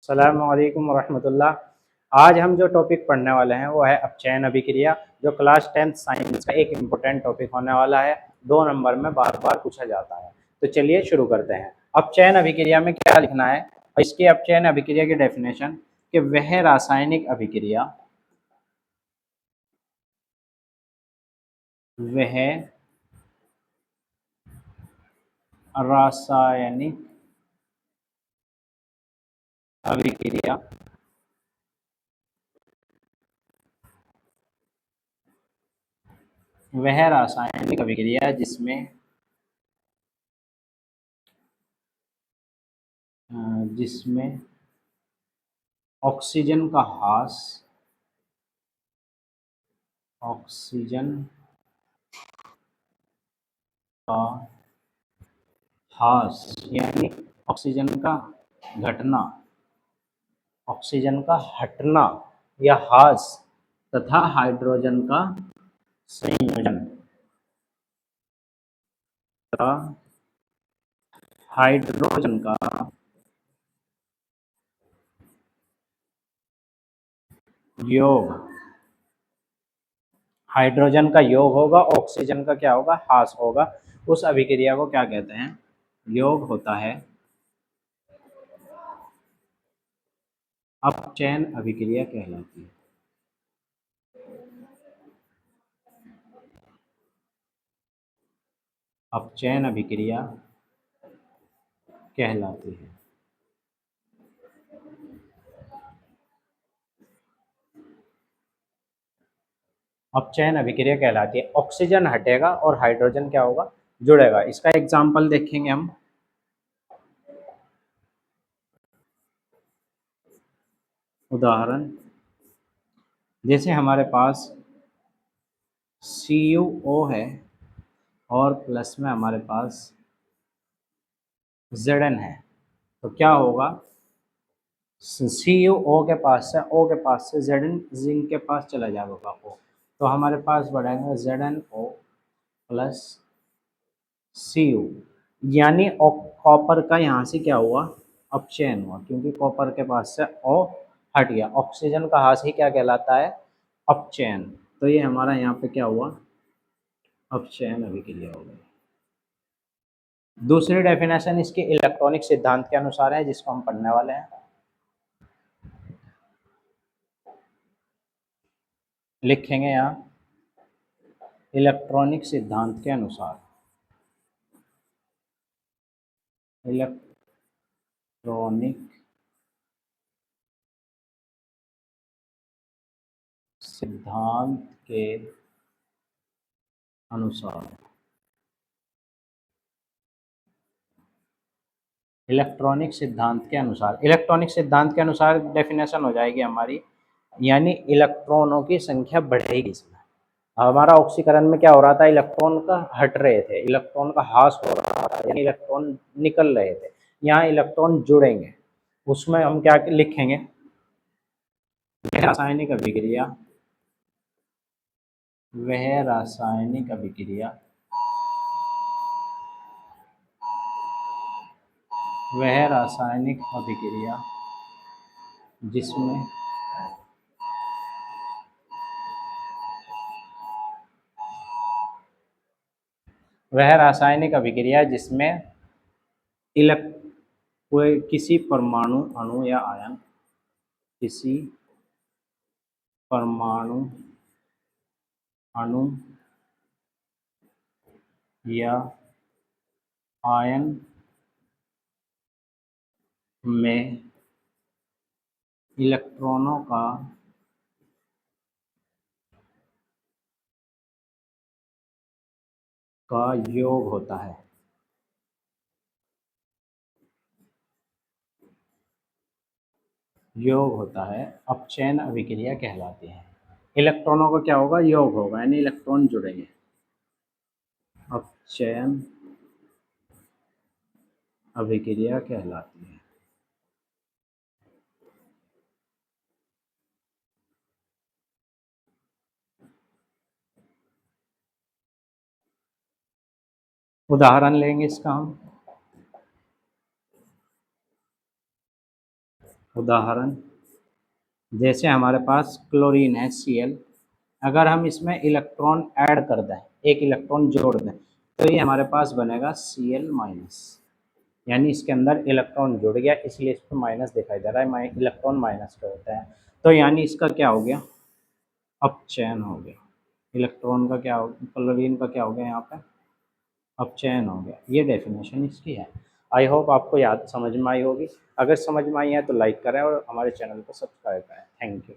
अस्सलामु अलैकुम वरहमतुल्लाह। आज हम जो टॉपिक पढ़ने वाले हैं वो है अपचयन अभिक्रिया, जो क्लास 10th साइंस का एक इम्पोर्टेंट टॉपिक होने वाला है। 2 नंबर में बार बार पूछा जाता है। तो चलिए शुरू करते हैं। अपचयन अभिक्रिया में क्या लिखना है, इसकी अपचयन अभिक्रिया की डेफिनेशन कि वह रासायनिक अभिक्रिया वह रासायनिक अभिक्रिया वह रासायनिक अभिक्रिया जिसमें ऑक्सीजन का ऑक्सीजन का ह्रास यानी ऑक्सीजन का घटना, ऑक्सीजन का हटना या ह्रास तथा हाइड्रोजन का संयोजन तथा हाइड्रोजन का योग, हाइड्रोजन का योग होगा, ऑक्सीजन का क्या होगा, ह्रास होगा। उस अभिक्रिया को क्या कहते हैं, योग होता है अपचयन अभिक्रिया कहलाती है। अपचयन अभिक्रिया कहलाती है। अपचयन अभिक्रिया कहलाती है। ऑक्सीजन हटेगा और हाइड्रोजन क्या होगा, जुड़ेगा। इसका एग्जाम्पल देखेंगे हम। उदाहरण, जैसे हमारे पास CuO है और प्लस में हमारे पास Zn है, तो क्या होगा, CuO के पास से O के पास से Zn जिंक के पास चला जाएगा O, तो हमारे पास बढ़ेगा ZnO प्लस Cu, यानी कॉपर का यहाँ से क्या हुआ, अपचयन हुआ, क्योंकि कॉपर के पास से O हट गया। ऑक्सीजन का ह्रास ही क्या कहलाता है, अपचयन। तो ये हमारा यहाँ पे क्या हुआ, अपचयन अभिक्रिया हो गई। दूसरी डेफिनेशन इसके इलेक्ट्रॉनिक सिद्धांत के अनुसार है, जिसको हम पढ़ने वाले हैं। लिखेंगे यहाँ, इलेक्ट्रॉनिक सिद्धांत के अनुसार, इलेक्ट्रॉनिक सिद्धांत के अनुसार, इलेक्ट्रॉनिक सिद्धांत के अनुसार, इलेक्ट्रॉनिक सिद्धांत के अनुसार डेफिनेशन हो जाएगी हमारी, यानी इलेक्ट्रॉनों की संख्या बढ़ेगी। इसमें हमारा ऑक्सीकरण में क्या हो रहा था, इलेक्ट्रॉन का हट रहे थे, इलेक्ट्रॉन का ह्रास हो रहा था, यानी इलेक्ट्रॉन निकल रहे थे। यहाँ इलेक्ट्रॉन जुड़ेंगे, उसमें हम क्या लिखेंगे, रासायनिक अभिक्रिया, वह रासायनिक अभिक्रिया, वह रासायनिक अभिक्रिया जिसमें वह रासायनिक अभिक्रिया जिसमें कोई किसी परमाणु अणु या आयन, किसी परमाणु अणु या आयन में इलेक्ट्रॉनों का योग होता है। योग होता है, अपचयन अभिक्रिया कहलाती है। इलेक्ट्रॉनों का क्या होगा, योग होगा, यानी इलेक्ट्रॉन जुड़ेंगे। अपचयन अभिक्रिया कहलाती है। उदाहरण लेंगे इसका हम। उदाहरण जैसे हमारे पास क्लोरीन है Cl, अगर हम इसमें इलेक्ट्रॉन ऐड कर दें, एक इलेक्ट्रॉन जोड़ दें, तो ये हमारे पास बनेगा Cl माइनस, यानी इसके अंदर इलेक्ट्रॉन जुड़ गया, इसलिए इस पर माइनस दिखाई दे रहा है, इलेक्ट्रॉन माइनस का होता है। तो यानी इसका क्या हो गया, अपचयन हो गया। इलेक्ट्रॉन का क्या हो, क्लोरीन का क्या हो गया यहाँ पे, अपचयन हो गया। ये डेफिनेशन इसकी है। आई होप आपको याद समझ में आई होगी। अगर समझ में आई है तो लाइक करें और हमारे चैनल को सब्सक्राइब करें। Thank you.